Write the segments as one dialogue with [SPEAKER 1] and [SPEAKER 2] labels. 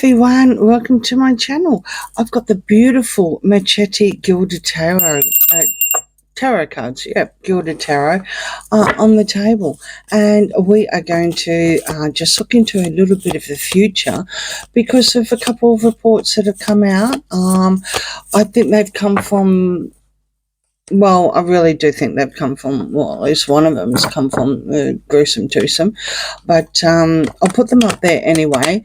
[SPEAKER 1] everyone, welcome to my channel. I've got the beautiful Machete Gilded Tarot cards, Gilded Tarot, on the table, and we are going to just look into a little bit of the future because of a couple of reports that have come out. I think they've come from, well, I really do think they've come from, well, at least one of them has come from Gruesome Twosome, but I'll put them up there anyway.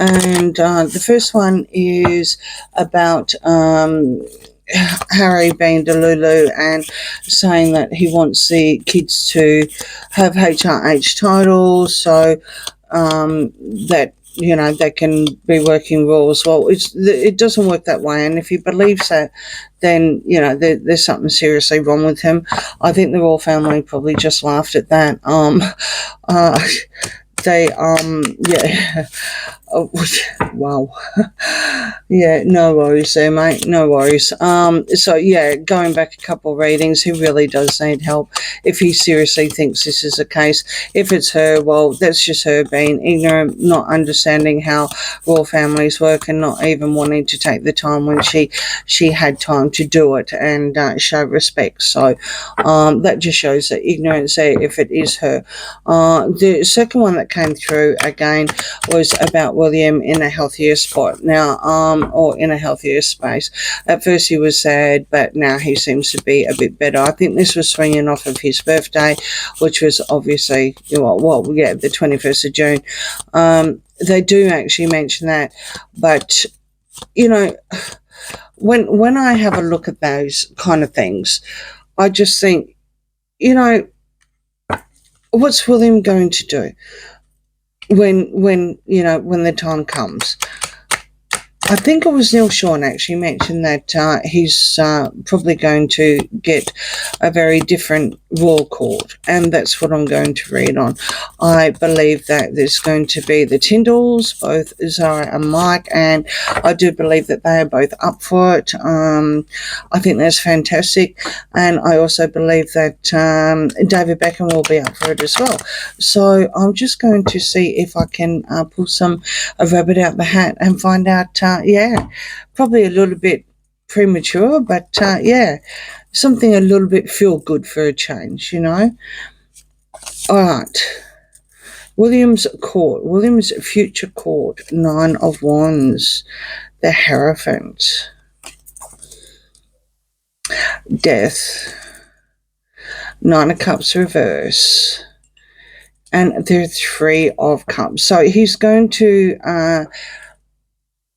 [SPEAKER 1] And the first one is about Harry being Delulu and saying that he wants the kids to have HRH titles, so that, you know, they can be working roles. Well, it doesn't work that way, and if he believes that, then, you know, there's something seriously wrong with him. I think the royal family probably just laughed at that. Wow. Yeah, no worries there, mate, no worries. So yeah, going back a couple of readings, he really does need help if he seriously thinks this is the case. If it's her, well, that's just her being ignorant, not understanding how royal families work, and not even wanting to take the time when she had time to do it and show respect. So that just shows that ignorance there if it is her. The second one that came through again was about William in a healthier spot now, or in a healthier space. At first he was sad, but now he seems to be a bit better. I think this was swinging off of his birthday, which was obviously, the 21st of June. They do actually mention that, but, you know, when I have a look at those kind of things, I just think, you know, what's William going to do when the time comes? I think it was Neil Sean actually mentioned that he's probably going to get a very different royal court, and that's what I'm going to read on. I believe that there's going to be the Tindalls, both Zara and Mike, and I do believe that they are both up for it. I think that's fantastic, and I also believe that David Beckham will be up for it as well. So I'm just going to see if I can pull a rabbit out the hat and find out. Probably a little bit premature, but yeah, something a little bit feel good for a change, you know. All right, William's future court, 9 of Wands, the Hierophant, Death, 9 of Cups reverse, and the 3 of Cups. So he's going to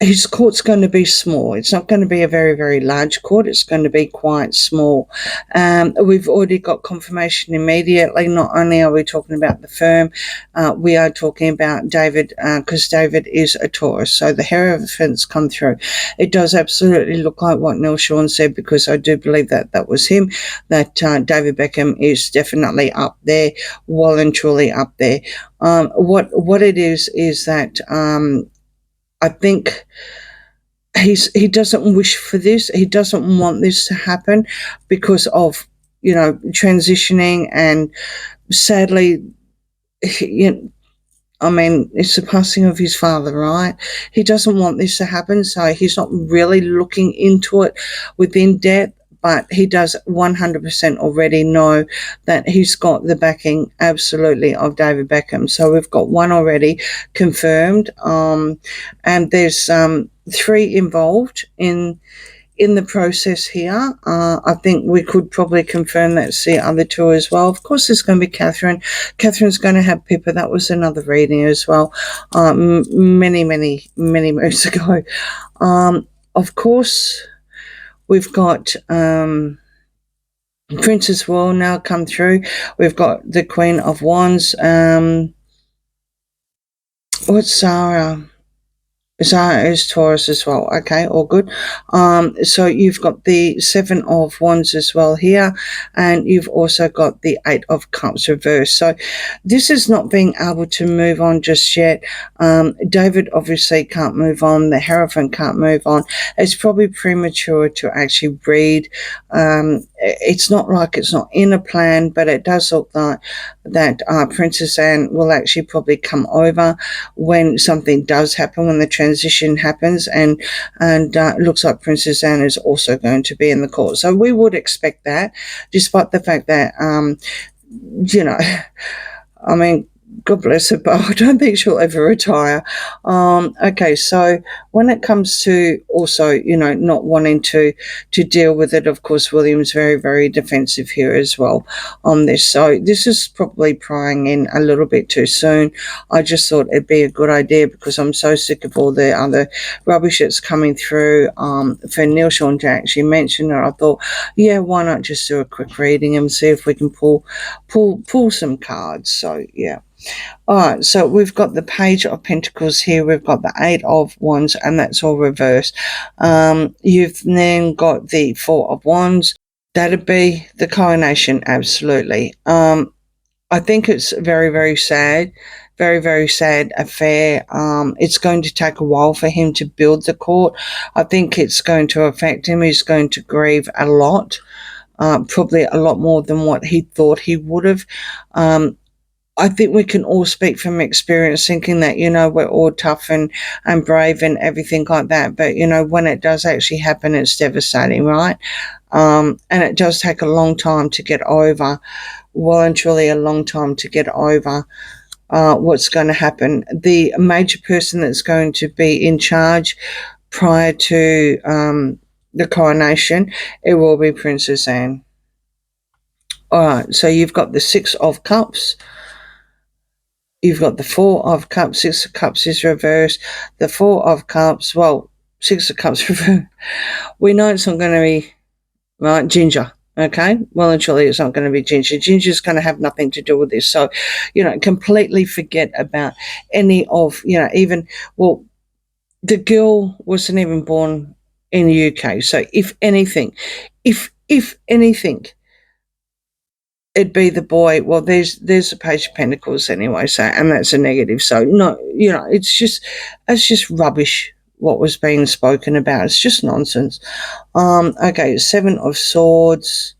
[SPEAKER 1] his court's going to be small. It's not going to be a very, very large court. It's going to be quite small. We've already got confirmation immediately. Not only are we talking about the firm, we are talking about David, because David is a Taurus. So the Hierophants come through. It does absolutely look like what Neil Sean said, because I do believe that that was him, that David Beckham is definitely up there, well and truly up there. What it is that I think he doesn't wish for this. He doesn't want this to happen because of, you know, transitioning, and sadly, I mean, it's the passing of his father, right? He doesn't want this to happen, so he's not really looking into it within depth. But he does 100% already know that he's got the backing, absolutely, of David Beckham. So we've got 1 already confirmed, and there's 3 involved in the process here. I think we could probably confirm that's the other 2 as well. Of course, there's going to be Catherine. Catherine's going to have Pippa. That was another reading as well, many moons ago. Of course, we've got Princess Royal now come through. We've got the Queen of Wands. What's Zara? Zara is Taurus as well. Okay, all good. So you've got the 7 of Wands as well here, and you've also got the 8 of Cups reversed. So this is not being able to move on just yet. David obviously can't move on. The Hierophant can't move on. It's probably premature to actually read. It's not like it's not in a plan, but it does look like that Princess Anne will actually probably come over when something does happen, when the transition happens, and it looks like Princess Anne is also going to be in the court. So we would expect that, despite the fact that, you know, I mean, God bless her, but I don't think she'll ever retire. Okay, so when it comes to also, not wanting to deal with it, of course, William's very, very defensive here as well on this. So this is probably prying in a little bit too soon. I just thought it'd be a good idea because I'm so sick of all the other rubbish that's coming through for Neil Sean to actually mention it. I thought, yeah, why not just do a quick reading and see if we can pull some cards. So yeah. All right, so we've got the Page of Pentacles here. We've got the Eight of Wands, and that's all reversed. You've then got the Four of Wands. That'd be the coronation, absolutely. I think it's very, very sad. Very, very sad affair. It's going to take a while for him to build the court. I think it's going to affect him. He's going to grieve a lot, probably a lot more than what he thought he would have. I think we can all speak from experience thinking that, we're all tough and brave and everything like that. But, when it does actually happen, it's devastating, right? And it does take a long time to get over, well and truly a long time to get over what's going to happen. The major person that's going to be in charge prior to the coronation, it will be Princess Anne. All right, so you've got the Six of Cups. You've got the Four of Cups. Six of Cups is reversed. The Four of Cups, well, Six of Cups reversed. We know it's not going to be, right, Ginger, okay? Well and truly it's not going to be Ginger. Ginger's going to have nothing to do with this. So, completely forget about any of, even, well, the girl wasn't even born in the UK. So if anything, it'd be the boy. Well, there's the Page of Pentacles anyway, so, and that's a negative. So no, it's just rubbish what was being spoken about. It's just nonsense. Okay, Seven of Swords,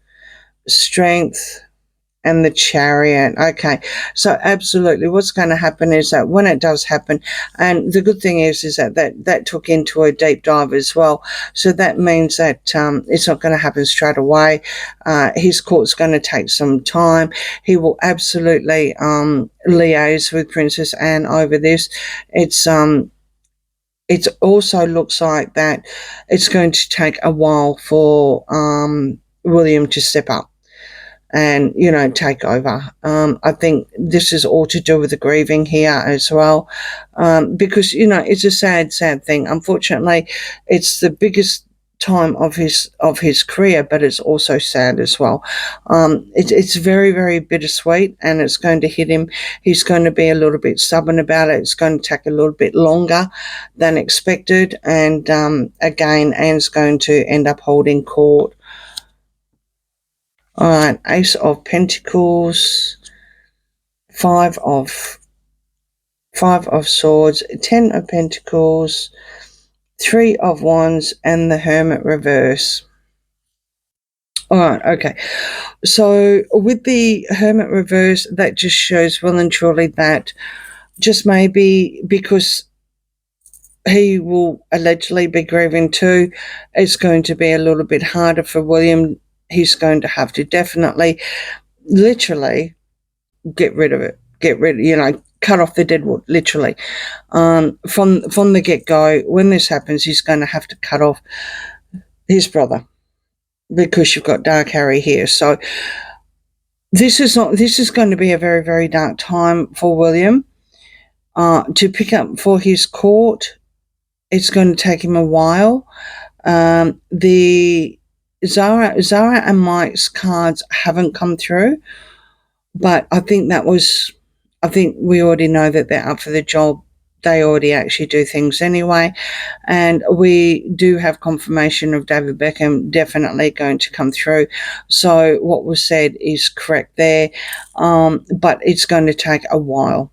[SPEAKER 1] Strength, and the Chariot. Okay, so absolutely what's going to happen is that when it does happen, and the good thing is that took into a deep dive as well, so that means that it's not going to happen straight away. His court's going to take some time. He will absolutely liaise with Princess Anne over this. It also looks like that it's going to take a while for William to step up and, take over. I think this is all to do with the grieving here as well, because, it's a sad, sad thing. Unfortunately, it's the biggest time of his career, but it's also sad as well. It's very, very bittersweet, and it's going to hit him. He's going to be a little bit stubborn about it. It's going to take a little bit longer than expected, and again, Anne's going to end up holding court. All right, Ace of Pentacles, Five of Swords, Ten of Pentacles, Three of Wands, and the Hermit reverse. All right, okay. So with the Hermit reverse, that just shows well and truly that just maybe because he will allegedly be grieving too, it's going to be a little bit harder for William. He's going to have to definitely, literally, get rid of it. Cut off the deadwood, literally. From the get-go, when this happens, he's going to have to cut off his brother because you've got Dark Harry here. So this is going to be a very, very dark time for William. To pick up for his court, it's going to take him a while. The Zara and Mike's cards haven't come through, but I think we already know that they're up for the job. They already actually do things anyway, and we do have confirmation of David Beckham definitely going to come through. So what was said is correct there, but it's going to take a while.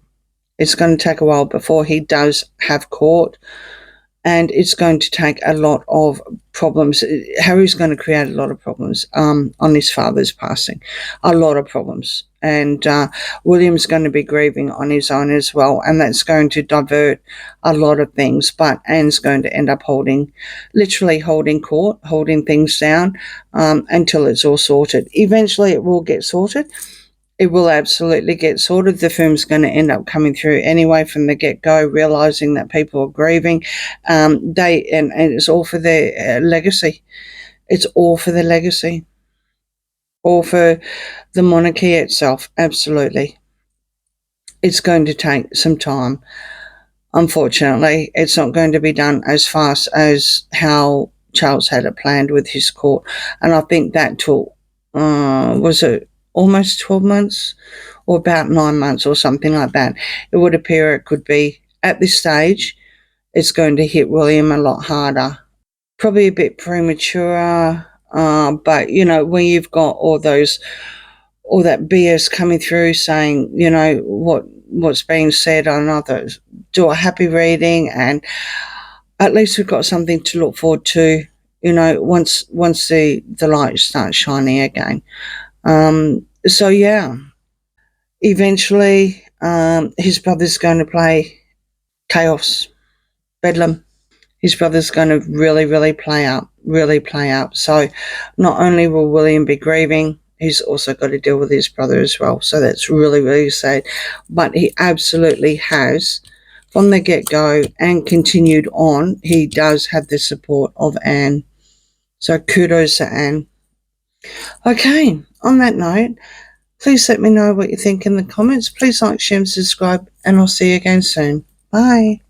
[SPEAKER 1] It's going to take a while before he does have court. and it's going to take a lot of problems. Harry's going to create a lot of problems on his father's passing, a lot of problems. And William's going to be grieving on his own as well, and that's going to divert a lot of things. But Anne's going to end up literally holding court, holding things down until it's all sorted. Eventually it will get sorted. It will absolutely get sorted. The firm's going to end up coming through anyway from the get-go, realising that people are grieving. And it's all for their legacy. It's all for the legacy. All for the monarchy itself, absolutely. It's going to take some time. Unfortunately, it's not going to be done as fast as how Charles had it planned with his court. And I think that took, was it almost 12 months or about 9 months or something like that? It would appear it could be. At this stage, it's going to hit William a lot harder. Probably a bit premature, but, you know, when you've got all that BS coming through saying, you know, what's being said on others, do a happy reading, and at least we've got something to look forward to, you know, once the light starts shining again. So yeah, eventually his brother's going to play chaos, bedlam. His brother's going to really play up. So not only will William be grieving, he's also got to deal with his brother as well. So that's really sad. But he absolutely has, from the get-go and continued on, he does have the support of Anne. So kudos to Anne. Okay, on that note, please let me know what you think in the comments. Please like, share and subscribe, and I'll see you again soon. Bye.